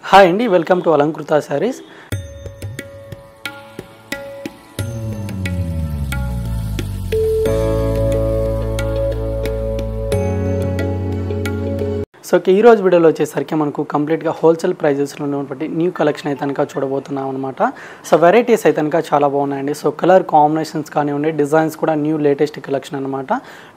Hi అండి, welcome to Alankrita saris. So ఈ రోజు వీడియోలో వచ్చేసరికి మనకు కంప్లీట్గా హోల్సేల్ ప్రైజెస్లో ఉన్నటువంటి న్యూ కలెక్షన్ అయితే కనుక చూడబోతున్నాం అనమాట. సో వెరైటీస్ అయితే కనుక చాలా బాగున్నాయండి. సో కలర్ కాంబినేషన్స్ కానివ్వండి, డిజైన్స్ కూడా న్యూ లేటెస్ట్ కలెక్షన్ అనమాట.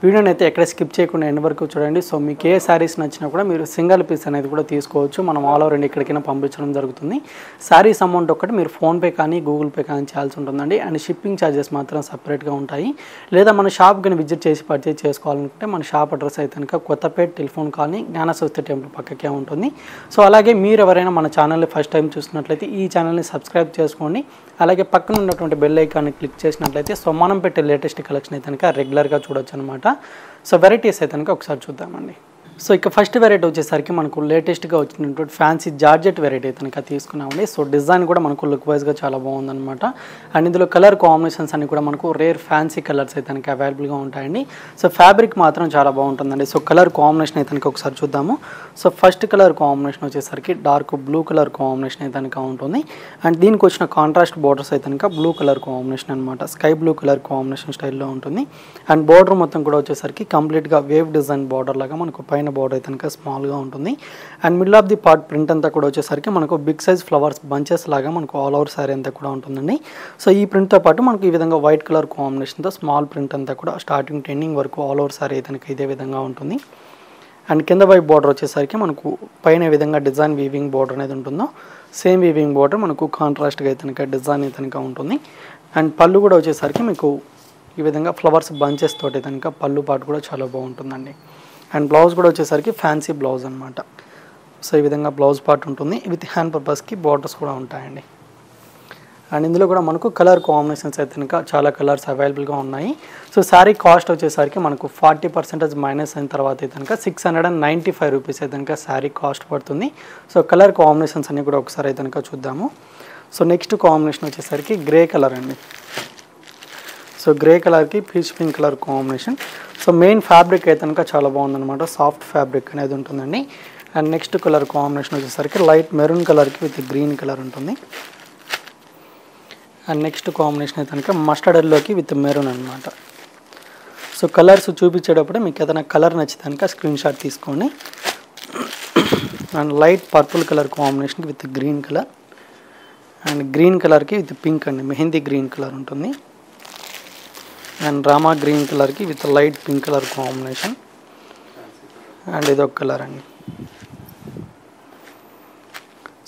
వీడియోని అయితే ఎక్కడ స్కిప్ చేయకుండా ఎండ్ వరకు చూడండి. సో మీకు ఏ శారీస్ నచ్చినా కూడా మీరు సింగిల్ పీస్ అనేది కూడా తీసుకోవచ్చు. మనం ఆల్ ఓవర్ ఇండియా ఎక్కడికైనా పంపించడం జరుగుతుంది. శారీస్ అమౌంట్ ఒకటి మీరు ఫోన్పే కానీ గూగుల్ పే కానీ చేయాల్సి ఉంటుందండి. అండ్ షిప్పింగ్ ఛార్జెస్ మాత్రం సపరేట్గా ఉంటాయి. లేదా మన షాప్ కానీ విజిట్ చేసి పర్చేజ్ చేసుకోవాలనుకుంటే మన షాప్ అడ్రస్ అయితే కనుక Kothapeta telephone colony Gnana Saraswati temple పక్కకే ఉంటుంది. సో అలాగే మీరు ఎవరైనా మన ఛానల్ని ఫస్ట్ టైం చూసినట్లయితే ఈ ఛానల్ని సబ్స్క్రైబ్ చేసుకోండి. అలాగే పక్కన ఉన్నటువంటి బెల్ ఐకాన్ని క్లిక్ చేసినట్లయితే సో మనం పెట్టే లేటెస్ట్ కలెక్షన్ అయితే కనుక రెగ్యులర్గా చూడొచ్చు అనమాట. సో వెరైటీస్ అయితే కనుక ఒకసారి చూద్దామండి. సో ఇక ఫస్ట్ వెరైటీ వచ్చేసరికి మనకు లేటెస్ట్గా వచ్చినటువంటి ఫ్యాన్సీ జార్జెట్ వెరైటీ అయితే కనుక తీసుకున్నామండి. సో డిజైన్ కూడా మనకు లుక్ వైజ్గా చాలా బాగుందన్నమాట. అండ్ ఇందులో కలర్ కాంబినేషన్స్ అన్ని కూడా మనకు రేర్ ఫ్యాన్సీ కలర్స్ అయితే కనుక అవైలబుల్గా ఉంటాయండి. సో ఫ్యాబ్రిక్ మాత్రం చాలా బాగుంటుందండి. సో కలర్ కాంబినేషన్ అయితే కనుక ఒకసారి చూద్దాము. సో ఫస్ట్ కలర్ కాంబినేషన్ వచ్చేసరికి డార్క్ బ్లూ కలర్ కాంబినేషన్ అయితే కనుక ఉంటుంది. అండ్ దీనికి వచ్చిన కాంట్రాస్ట్ బోర్డర్స్ అయితే కనుక బ్లూ కలర్ కాంబినేషన్ అనమాట. స్కై బ్లూ కలర్ కాంబినేషన్ స్టైల్లో ఉంటుంది. అండ్ బోర్డర్ మొత్తం కూడా వచ్చేసరికి కంప్లీట్గా వేవ్ డిజైన్ బోర్డర్ లాగా మనకు పైన బోర్డర్ అయితే కనుక స్మాల్గా ఉంటుంది. And middle of the part print అంతా కూడా వచ్చేసరికి మనకు బిగ్ సైజ్ ఫ్లవర్స్ బంచెస్ లాగా మనకు ఆల్ ఓవర్ శారీ అంతా కూడా ఉంటుందండి. సో ఈ ప్రింట్తో పాటు మనకు ఈ విధంగా వైట్ కలర్ కాంబినేషన్తో స్మాల్ ప్రింట్ అంతా కూడా స్టార్టింగ్ టు ఎండింగ్ వరకు ఆల్ ఓవర్ శారీ అయితే కనుక ఇదే విధంగా ఉంటుంది. అండ్ కింద వైపు బార్డర్ వచ్చేసరికి మనకు పైన విధంగా డిజైన్ వీవింగ్ బార్డర్ అనేది ఉంటుందో సేమ్ వీవింగ్ బార్డర్ మనకు కాంట్రాస్ట్గా అయితే కనుక డిజైన్ అయితే కనుక ఉంటుంది. అండ్ పళ్ళు కూడా వచ్చేసరికి మీకు ఈ విధంగా ఫ్లవర్స్ బంచెస్ తోటి కనుక పళ్ళు పాటు కూడా చాలా బాగుంటుందండి. అండ్ బ్లౌజ్ కూడా వచ్చేసరికి ఫ్యాన్సీ బ్లౌజ్ అనమాట. సో ఈ విధంగా బ్లౌజ్ పార్ట్ ఉంటుంది. విత్ హ్యాండ్ పర్పస్కి బార్డర్స్ కూడా ఉంటాయండి. అండ్ ఇందులో కూడా మనకు కలర్ కాంబినేషన్స్ అయితే కనుక చాలా కలర్స్ అవైలబుల్గా ఉన్నాయి. సో శారీ కాస్ట్ వచ్చేసరికి మనకు 40% మైనస్ అయిన తర్వాత అయితే కనుక 695 రూపీస్ అయితే కనుక శారీ కాస్ట్ పడుతుంది. సో కలర్ కాంబినేషన్స్ అన్నీ కూడా ఒకసారి అయితే కనుక చూద్దాము. సో నెక్స్ట్ కాంబినేషన్ వచ్చేసరికి గ్రే కలర్ అండి. సో గ్రే కలర్కి peach pink colour combination. So main fabric అయితే కనుక చాలా బాగుందన్నమాట. సాఫ్ట్ ఫ్యాబ్రిక్ అనేది ఉంటుందండి. అండ్ నెక్స్ట్ కలర్ కాంబినేషన్ వచ్చేసరికి లైట్ మెరూన్ కలర్కి విత్ గ్రీన్ కలర్ ఉంటుంది. అండ్ నెక్స్ట్ కాంబినేషన్ అయితే కనుక మస్టర్డ్ ఎల్లోకి విత్ మెరూన్ అనమాట. సో కలర్స్ చూపించేటప్పుడు మీకు ఏదైనా కలర్ నచ్చితే కనుక స్క్రీన్ షాట్ తీసుకోండి. అండ్ లైట్ పర్పుల్ కలర్ కాంబినేషన్కి with green colour. And green కలర్కి విత్ పింక్ అండి, మెహందీ గ్రీన్ కలర్ ఉంటుంది. అండ్ రామా గ్రీన్ కలర్కి with light pink colour combination. And ఇదొక కలర్ అండి.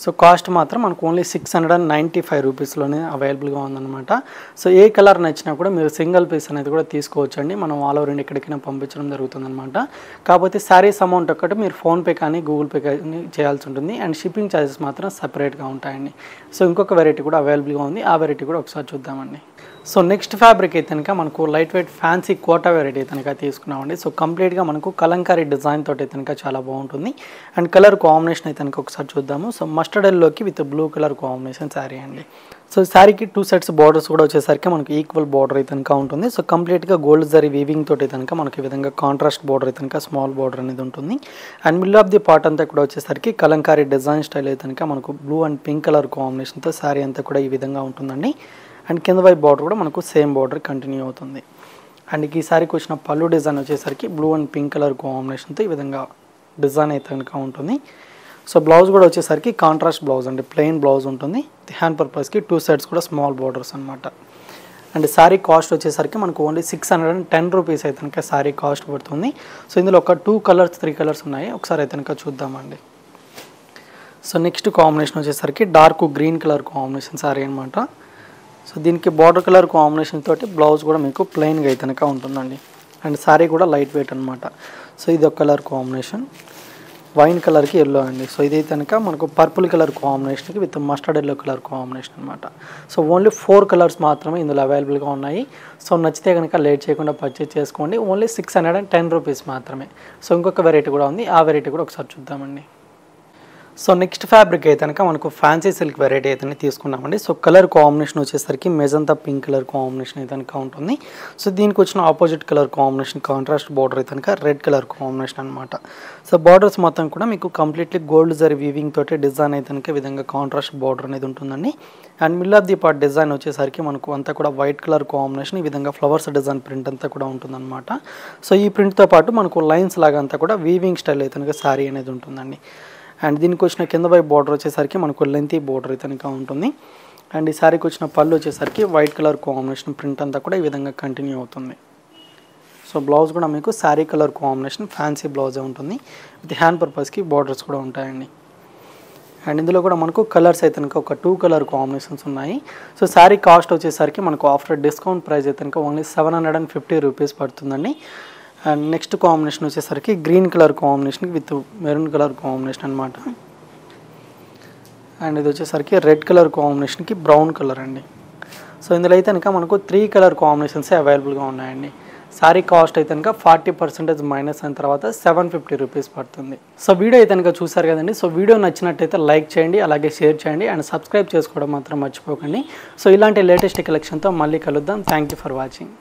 సో కాస్ట్ మాత్రం మనకు ఓన్లీ 695 రూపీస్లోనే అవైలబుల్గా ఉందన్నమాట. సో ఏ కలర్ నచ్చినా కూడా మీరు సింగిల్ పీస్ అనేది కూడా తీసుకోవచ్చు అండి. మనం ఆల్ ఓవర్ ఇండియా ఎక్కడికైనా పంపించడం జరుగుతుందన్నమాట. కాకపోతే శారీస్ అమౌంట్ ఒక్కటి మీరు ఫోన్పే కానీ గూగుల్ పే కానీ చేయాల్సి ఉంటుంది. అండ్ షిప్పింగ్ ఛార్జెస్ మాత్రం సపరేట్గా ఉంటాయండి. సో ఇంకొక వెరైటీ కూడా అవైలబుల్గా ఉంది. ఆ వెరైటీ కూడా ఒకసారి చూద్దామండి. సో నెక్స్ట్ ఫ్యాబ్రిక్ అయితే కనుక మనకు light weight fancy Kota variety అయితే కనుక తీసుకున్నామండి. సో కంప్లీట్గా మనకు కలంకారీ డిజైన్ తోటి అయితే కనుక చాలా బాగుంటుంది. అండ్ కలర్ కాంబినేషన్ అయితే కనుక ఒకసారి చూద్దాము. సో మస్టర్డ్ ఎల్లోకి with blue colour combination sari అండి. సో శారీకి 2 సెట్స్ బార్డర్స్ కూడా వచ్చేసరికి మనకు ఈక్వల్ బార్డర్ అయితే కనుక ఉంటుంది. సో కంప్లీట్గా గోల్డ్ జరీ వీవింగ్ తోటి అయితే కనుక మనకి ఈ విధంగా కాంట్రాస్ట్ బార్డర్ అయితే కనుక స్మాల్ బార్డర్ అనేది ఉంటుంది. And middle of the part అంతా కూడా వచ్చేసరికి కలంకారీ డిజైన్ స్టైల్ అయితే కనుక మనకు బ్లూ అండ్ పింక్ కలర్ కాంబినేషన్తో శారీ అంతా కూడా ఈ విధంగా ఉంటుందండి. అండ్ కింద వైపు బార్డర్ కూడా మనకు సేమ్ బార్డర్ కంటిన్యూ అవుతుంది. అండ్ ఈ శారీకి వచ్చిన పళ్ళు డిజైన్ వచ్చేసరికి బ్లూ అండ్ పింక్ కలర్ కాంబినేషన్తో ఈ విధంగా డిజైన్ అయితే కనుక ఉంటుంది. సో బ్లౌజ్ కూడా వచ్చేసరికి కాంట్రాస్ట్ బ్లౌజ్ అండి, ప్లెయిన్ బ్లౌజ్ ఉంటుంది. హ్యాండ్ పర్పస్కి 2 సైడ్స్ కూడా స్మాల్ బార్డర్స్ అనమాట. అండ్ శారీ కాస్ట్ వచ్చేసరికి మనకు ఓన్లీ 610 రూపీస్ అయితే కనుక శారీ కాస్ట్ పడుతుంది. సో ఇందులో ఒక 2 కలర్స్ 3 కలర్స్ ఉన్నాయి. ఒకసారి అయితే కనుక చూద్దామండి. సో నెక్స్ట్ కాంబినేషన్ వచ్చేసరికి dark green colour combination sari అనమాట. సో దీనికి బార్డర్ కలర్ కాంబినేషన్ తోటి బ్లౌజ్ కూడా మీకు ప్లెయిన్గా అయితే కనుక ఉంటుందండి. అండ్ శారీ కూడా లైట్ వెయిట్ అనమాట. సో ఇది ఒక కలర్ కాంబినేషన్, వైన్ కలర్కి ఎల్లో అండి. సో ఇది కనుక మనకు పర్పుల్ కలర్ కాంబినేషన్కి with mustard yellow colour combination అనమాట. సో ఓన్లీ 4 కలర్స్ మాత్రమే ఇందులో అవైలబుల్గా ఉన్నాయి. సో నచ్చితే కనుక లేట్ చేయకుండా పర్చేజ్ చేసుకోండి. ఓన్లీ 610 రూపీస్ మాత్రమే. సో ఇంకొక వెరైటీ కూడా ఉంది. ఆ వెరైటీ కూడా ఒకసారి చూద్దామండి. సో నెక్స్ట్ ఫ్యాబ్రిక్ అయితే కనుక మనకు ఫ్యాన్సీ సిల్క్ వెరైటీ అయితే తీసుకున్నామండి. సో కలర్ కాంబినేషన్ వచ్చేసరికి మెజంతా పింక్ కలర్ కాంబినేషన్ అయితే కనుక ఉంటుంది. సో దీనికి వచ్చిన opposite colour combination contrast border అయితే కనుక రెడ్ కలర్ కాంబినేషన్ అనమాట. సో బార్డర్స్ మొత్తం కూడా మీకు కంప్లీట్లీ గోల్డ్ జరీ వీవింగ్ తోటి డిజైన్ అయితే కనుక ఈ విధంగా కాంట్రాస్ట్ బార్డర్ అనేది ఉంటుందండి. And middle of the part design వచ్చేసరికి మనకు అంతా కూడా వైట్ కలర్ కాంబినేషన్ ఈ విధంగా ఫ్లవర్స్ డిజైన్ ప్రింట్ అంతా కూడా ఉంటుందన్నమాట. సో ఈ ప్రింట్తో పాటు మనకు లైన్స్ లాగా అంతా కూడా వీవింగ్ స్టైల్ అయితే కనుక శారీ అనేది ఉంటుందండి. అండ్ దీనికి వచ్చిన కింద వైపు బార్డర్ వచ్చేసరికి మనకు లెంతీ బార్డర్ అయితే ఉంటుంది. అండ్ ఈ శారీకి వచ్చిన పళ్ళు వచ్చేసరికి వైట్ కలర్ కాంబినేషన్ ప్రింట్ అంతా కూడా ఈ విధంగా కంటిన్యూ అవుతుంది. సో బ్లౌజ్ కూడా మీకు శారీ కలర్ కాంబినేషన్ ఫ్యాన్సీ బ్లౌజే ఉంటుంది. విత్ హ్యాండ్ పర్పస్కి బార్డర్స్ కూడా ఉంటాయండి. అండ్ ఇందులో కూడా మనకు కలర్స్ అయితే కనుక ఒక 2 కలర్ కాంబినేషన్స్ ఉన్నాయి. సో శారీ కాస్ట్ వచ్చేసరికి మనకు ఆఫ్టర్ డిస్కౌంట్ ప్రైస్ అయితే కనుక ఓన్లీ 750 రూపీస్ పడుతుందండి. అండ్ నెక్స్ట్ కాంబినేషన్ వచ్చేసరికి green colour combination with maroon colour combination అనమాట. అండ్ ఇది వచ్చేసరికి రెడ్ కలర్ కాంబినేషన్కి బ్రౌన్ కలర్ అండి. సో ఇందులో అయితే కనుక మనకు 3 కలర్ కాంబినేషన్స్ అవైలబుల్గా ఉన్నాయండి. సారీ కాస్ట్ అయితే కనుక 40% మైనస్ అయిన తర్వాత 750 రూపీస్ పడుతుంది. సో వీడియో అయితే కనుక చూసారు కదండి. సో వీడియో నచ్చినట్టయితే లైక్ చేయండి, అలాగే షేర్ చేయండి అండ్ సబ్స్క్రైబ్ చేసుకోవడం మాత్రం మర్చిపోకండి. సో ఇలాంటి లేటెస్ట్ కలెక్షన్తో మళ్ళీ కలుద్దాం. Thank you for watching.